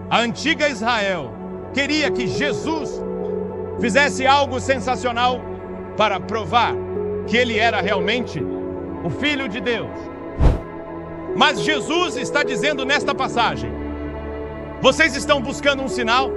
A antiga Israel queria que Jesus fizesse algo sensacional para provar que ele era realmente o Filho de Deus. Mas Jesus está dizendo nesta passagem: vocês estão buscando um sinal?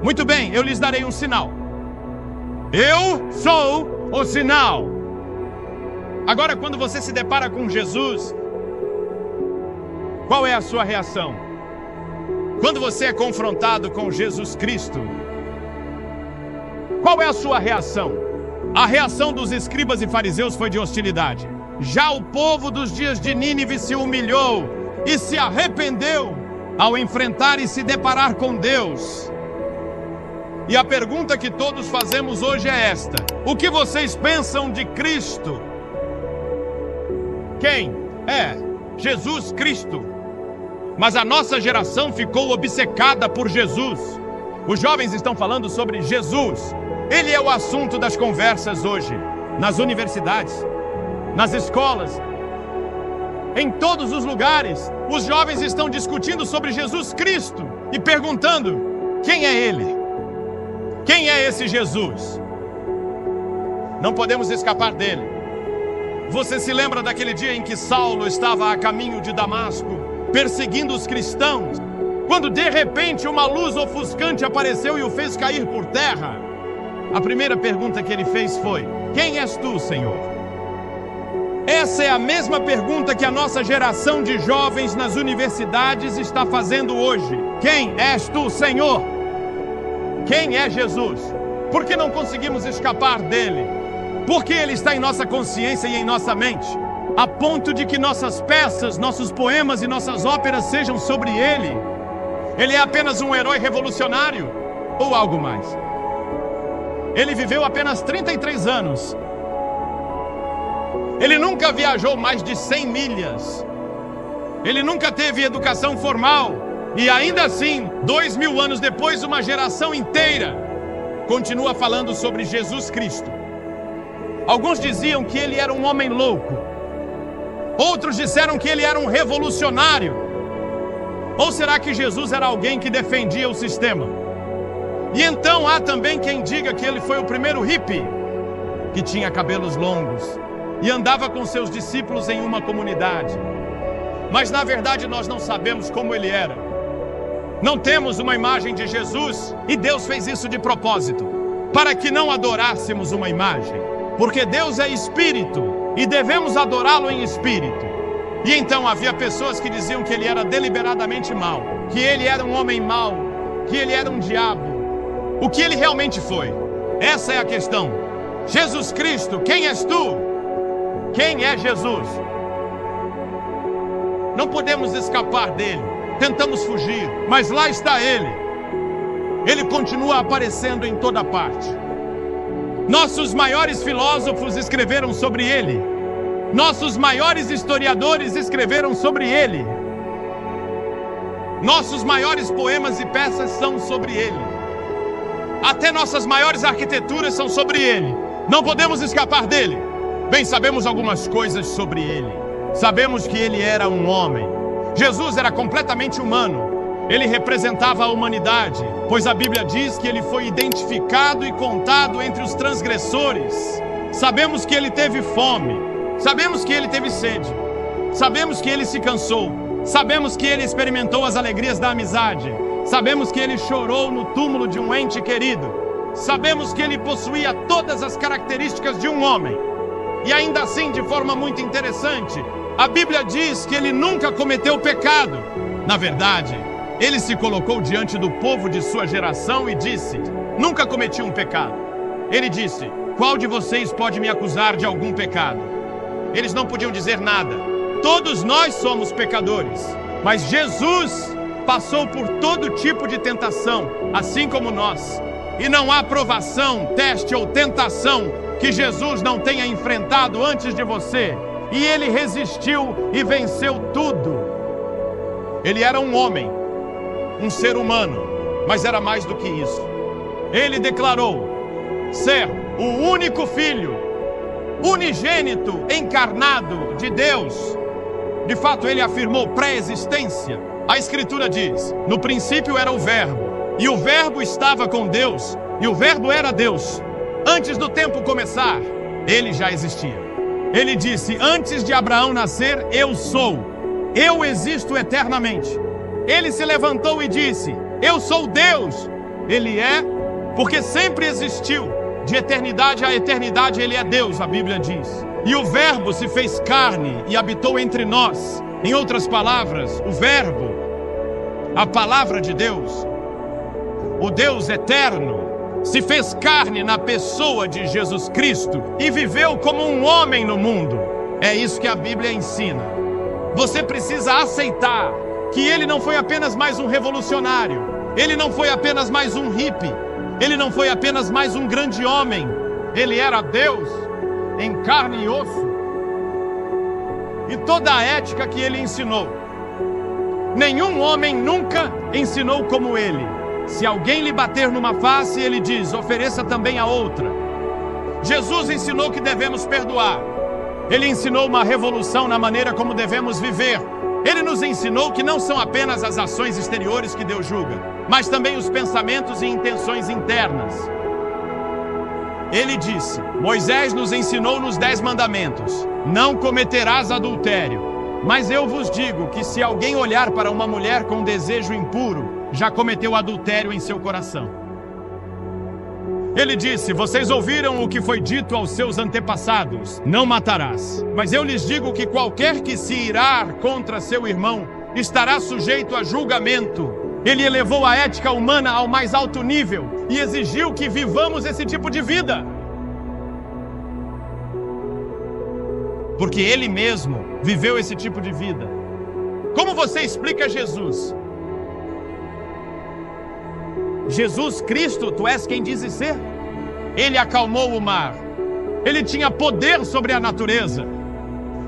Muito bem, eu lhes darei um sinal. Eu sou o sinal. Agora, quando você se depara com Jesus, qual é a sua reação? Quando você é confrontado com Jesus Cristo, qual é a sua reação? A reação dos escribas e fariseus foi de hostilidade. Já o povo dos dias de Nínive se humilhou e se arrependeu ao enfrentar e se deparar com Deus. E a pergunta que todos fazemos hoje é esta: o que vocês pensam de Cristo? Quem é Jesus Cristo? Mas a nossa geração ficou obcecada por Jesus. Os jovens estão falando sobre Jesus. Ele é o assunto das conversas hoje, nas universidades, nas escolas, em todos os lugares. Os jovens estão discutindo sobre Jesus Cristo e perguntando: quem é Ele? Quem é esse Jesus? Não podemos escapar dele. Você se lembra daquele dia em que Saulo estava a caminho de Damasco, perseguindo os cristãos, quando de repente uma luz ofuscante apareceu e o fez cair por terra? A primeira pergunta que ele fez foi: quem és tu, Senhor? Essa é a mesma pergunta que a nossa geração de jovens nas universidades está fazendo hoje. Quem és tu, Senhor? Quem é Jesus? Por que não conseguimos escapar dele? Porque ele está em nossa consciência e em nossa mente, a ponto de que nossas peças, nossos poemas e nossas óperas sejam sobre ele. Ele é apenas um herói revolucionário ou algo mais? Ele viveu apenas 33 anos. Ele nunca viajou mais de 100 milhas. Ele nunca teve educação formal. E ainda assim, 2000 anos depois, uma geração inteira continua falando sobre Jesus Cristo. Alguns diziam que ele era um homem louco. Outros disseram que ele era um revolucionário. Ou será que Jesus era alguém que defendia o sistema? E então há também quem diga que ele foi o primeiro hippie, que tinha cabelos longos e andava com seus discípulos em uma comunidade. Mas na verdade nós não sabemos como ele era. Não temos uma imagem de Jesus, e Deus fez isso de propósito, para que não adorássemos uma imagem, porque Deus é espírito e devemos adorá-lo em espírito. E então havia pessoas que diziam que ele era deliberadamente mau, que ele era um homem mau, que ele era um diabo. O que ele realmente foi? Essa é a questão. Jesus Cristo, quem és tu? Quem é Jesus? Não podemos escapar dele. Tentamos fugir, mas lá está ele. Ele continua aparecendo em toda parte. Nossos maiores filósofos escreveram sobre ele. Nossos maiores historiadores escreveram sobre ele. Nossos maiores poemas e peças são sobre ele. Até nossas maiores arquiteturas são sobre ele. Não podemos escapar dele. Bem, sabemos algumas coisas sobre ele. Sabemos que ele era um homem. Jesus era completamente humano. Ele representava a humanidade, pois a Bíblia diz que ele foi identificado e contado entre os transgressores. Sabemos que ele teve fome. Sabemos que ele teve sede. Sabemos que ele se cansou. Sabemos que ele experimentou as alegrias da amizade. Sabemos que ele chorou no túmulo de um ente querido. Sabemos que ele possuía todas as características de um homem. E ainda assim, de forma muito interessante, a Bíblia diz que ele nunca cometeu pecado. Na verdade, ele se colocou diante do povo de sua geração e disse: nunca cometi um pecado. Ele disse: qual de vocês pode me acusar de algum pecado? Eles não podiam dizer nada. Todos nós somos pecadores. Mas Jesus passou por todo tipo de tentação, assim como nós. E não há provação, teste ou tentação que Jesus não tenha enfrentado antes de você. E ele resistiu e venceu tudo. Ele era um homem, um ser humano, mas era mais do que isso. Ele declarou ser o único filho, unigênito, encarnado de Deus. De fato, ele afirmou pré-existência. A Escritura diz: no princípio era o Verbo, e o Verbo estava com Deus, e o Verbo era Deus. Antes do tempo começar, ele já existia. Ele disse: antes de Abraão nascer, eu sou. Eu existo eternamente. Ele se levantou e disse: eu sou Deus. Ele é, porque sempre existiu. De eternidade a eternidade ele é Deus, a Bíblia diz. E o Verbo se fez carne e habitou entre nós. Em outras palavras, o Verbo, a palavra de Deus, o Deus eterno, se fez carne na pessoa de Jesus Cristo e viveu como um homem no mundo. É isso que a Bíblia ensina. Você precisa aceitar que ele não foi apenas mais um revolucionário, ele não foi apenas mais um hippie, ele não foi apenas mais um grande homem. Ele era Deus em carne e osso. E toda a ética que ele ensinou, nenhum homem nunca ensinou como ele. Se alguém lhe bater numa face, ele diz: ofereça também a outra. Jesus ensinou que devemos perdoar. Ele ensinou uma revolução na maneira como devemos viver. Ele nos ensinou que não são apenas as ações exteriores que Deus julga, mas também os pensamentos e intenções internas. Ele disse: Moisés nos ensinou nos 10 mandamentos: não cometerás adultério. Mas eu vos digo que se alguém olhar para uma mulher com desejo impuro, já cometeu adultério em seu coração. Ele disse: vocês ouviram o que foi dito aos seus antepassados: não matarás. Mas eu lhes digo que qualquer que se irar contra seu irmão estará sujeito a julgamento. Ele elevou a ética humana ao mais alto nível e exigiu que vivamos esse tipo de vida. Porque ele mesmo viveu esse tipo de vida. Como você explica Jesus? Jesus Cristo, tu és quem dizes ser? Ele acalmou o mar. Ele tinha poder sobre a natureza.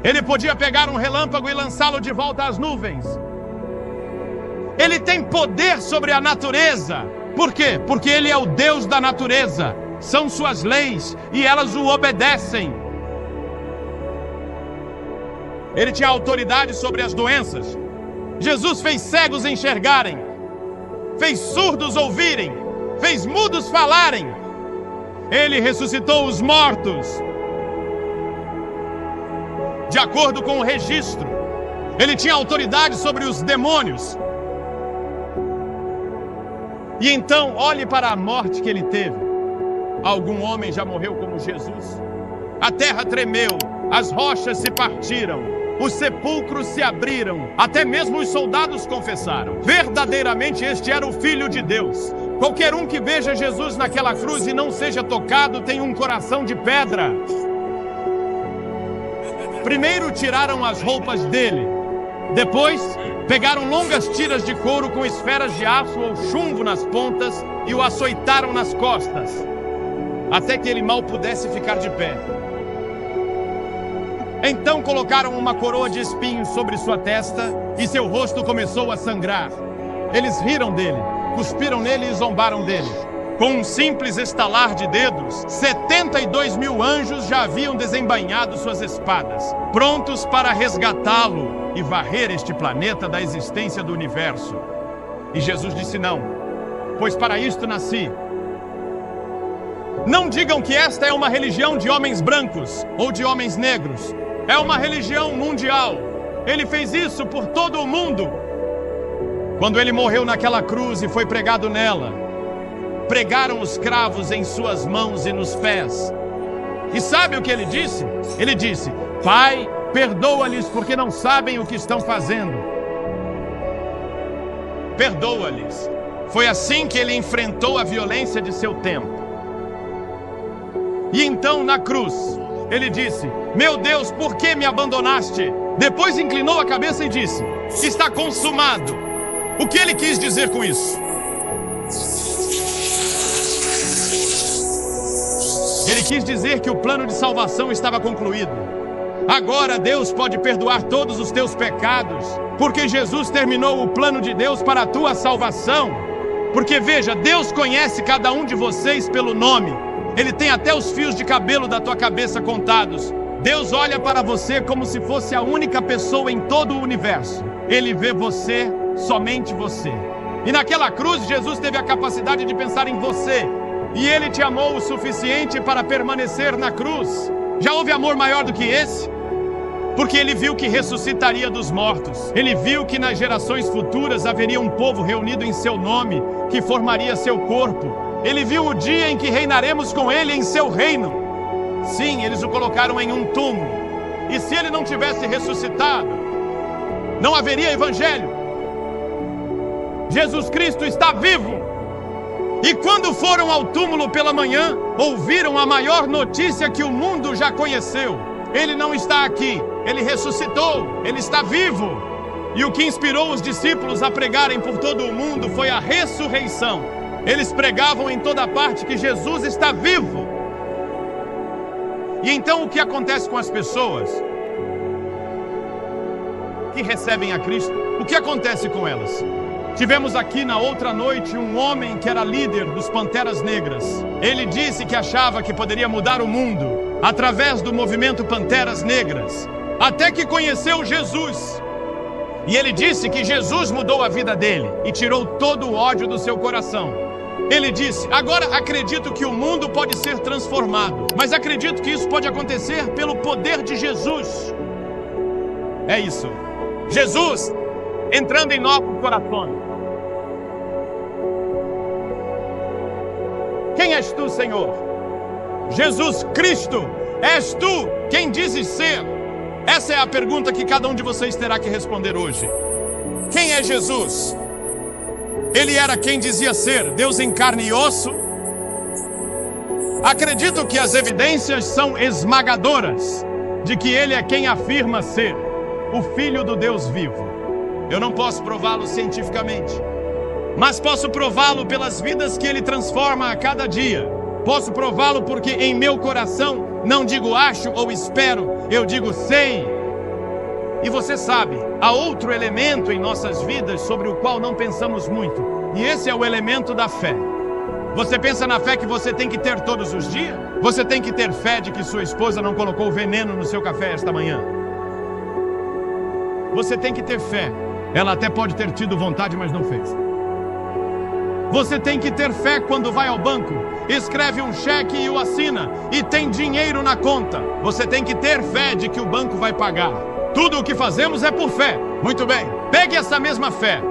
Ele podia pegar um relâmpago e lançá-lo de volta às nuvens. Ele tem poder sobre a natureza. Por quê? Porque ele é o Deus da natureza. São suas leis e elas o obedecem. Ele tinha autoridade sobre as doenças. Jesus fez cegos enxergarem, fez surdos ouvirem, fez mudos falarem. Ele ressuscitou os mortos. De acordo com o registro, ele tinha autoridade sobre os demônios. E então, olhe para a morte que ele teve. Algum homem já morreu como Jesus? A terra tremeu, as rochas se partiram, os sepulcros se abriram, até mesmo os soldados confessaram: verdadeiramente este era o Filho de Deus. Qualquer um que veja Jesus naquela cruz e não seja tocado tem um coração de pedra. Primeiro tiraram as roupas dele, depois pegaram longas tiras de couro com esferas de aço ou chumbo nas pontas e o açoitaram nas costas, até que ele mal pudesse ficar de pé. Então colocaram uma coroa de espinhos sobre sua testa e seu rosto começou a sangrar. Eles riram dele, cuspiram nele e zombaram dele. Com um simples estalar de dedos, 72 mil anjos já haviam desembainhado suas espadas, prontos para resgatá-lo e varrer este planeta da existência do universo. E Jesus disse: não, pois para isto nasci. Não digam que esta é uma religião de homens brancos ou de homens negros. É uma religião mundial. Ele fez isso por todo o mundo. Quando ele morreu naquela cruz e foi pregado nela, pregaram os cravos em suas mãos e nos pés. E sabe o que ele disse? Ele disse: Pai, perdoa-lhes porque não sabem o que estão fazendo. Perdoa-lhes. Foi assim que ele enfrentou a violência de seu tempo. E então na cruz, ele disse: meu Deus, por que me abandonaste? Depois inclinou a cabeça e disse: está consumado. O que ele quis dizer com isso? Ele quis dizer que o plano de salvação estava concluído. Agora Deus pode perdoar todos os teus pecados, porque Jesus terminou o plano de Deus para a tua salvação. Porque veja, Deus conhece cada um de vocês pelo nome. Ele tem até os fios de cabelo da tua cabeça contados. Deus olha para você como se fosse a única pessoa em todo o universo. Ele vê você somente você. E naquela cruz, Jesus teve a capacidade de pensar em você. E Ele te amou o suficiente para permanecer na cruz. Já houve amor maior do que esse? Porque Ele viu que ressuscitaria dos mortos. Ele viu que nas gerações futuras haveria um povo reunido em seu nome, que formaria seu corpo. Ele viu o dia em que reinaremos com Ele em seu reino. Sim, eles o colocaram em um túmulo. E se Ele não tivesse ressuscitado, não haveria evangelho. Jesus Cristo está vivo. E quando foram ao túmulo pela manhã, ouviram a maior notícia que o mundo já conheceu. Ele não está aqui, Ele ressuscitou, Ele está vivo. E o que inspirou os discípulos a pregarem por todo o mundo foi a ressurreição. Eles pregavam em toda parte que Jesus está vivo. E então o que acontece com as pessoas que recebem a Cristo? O que acontece com elas? Tivemos aqui na outra noite um homem que era líder dos Panteras Negras. Ele disse que achava que poderia mudar o mundo através do movimento Panteras Negras, até que conheceu Jesus. E ele disse que Jesus mudou a vida dele e tirou todo o ódio do seu coração. Ele disse: agora acredito que o mundo pode ser transformado, mas acredito que isso pode acontecer pelo poder de Jesus. É isso. Jesus entrando em nossos corações. Quem és tu, Senhor? Jesus Cristo, és tu quem dizes ser? Essa é a pergunta que cada um de vocês terá que responder hoje. Quem é Jesus? Ele era quem dizia ser, Deus em carne e osso? Acredito que as evidências são esmagadoras de que Ele é quem afirma ser o Filho do Deus vivo. Eu não posso prová-lo cientificamente, mas posso prová-lo pelas vidas que Ele transforma a cada dia. Posso prová-lo porque em meu coração não digo acho ou espero, eu digo sei. E você sabe, há outro elemento em nossas vidas sobre o qual não pensamos muito, e esse é o elemento da fé. Você pensa na fé que você tem que ter todos os dias? Você tem que ter fé de que sua esposa não colocou veneno no seu café esta manhã. Você tem que ter fé. Ela até pode ter tido vontade, mas não fez. Você tem que ter fé quando vai ao banco, escreve um cheque e o assina, e tem dinheiro na conta. Você tem que ter fé de que o banco vai pagar. Tudo o que fazemos é por fé. Muito bem, pegue essa mesma fé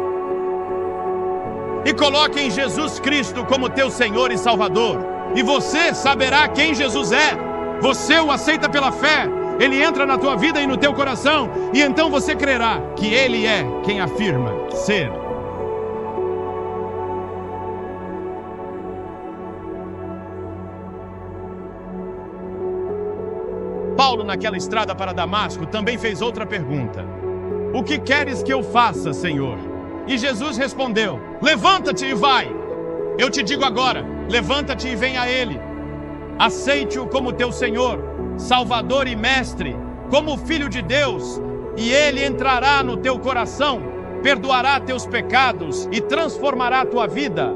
e coloque em Jesus Cristo como teu Senhor e Salvador. E você saberá quem Jesus é. Você o aceita pela fé. Ele entra na tua vida e no teu coração, e então você crerá que Ele é quem afirma ser. Paulo, naquela estrada para Damasco, também fez outra pergunta: o que queres que eu faça, Senhor? E Jesus respondeu: levanta-te e vai. Eu te digo agora, levanta-te e vem a Ele. Aceite-o como teu Senhor, Salvador e Mestre, como Filho de Deus, e Ele entrará no teu coração, perdoará teus pecados e transformará a tua vida.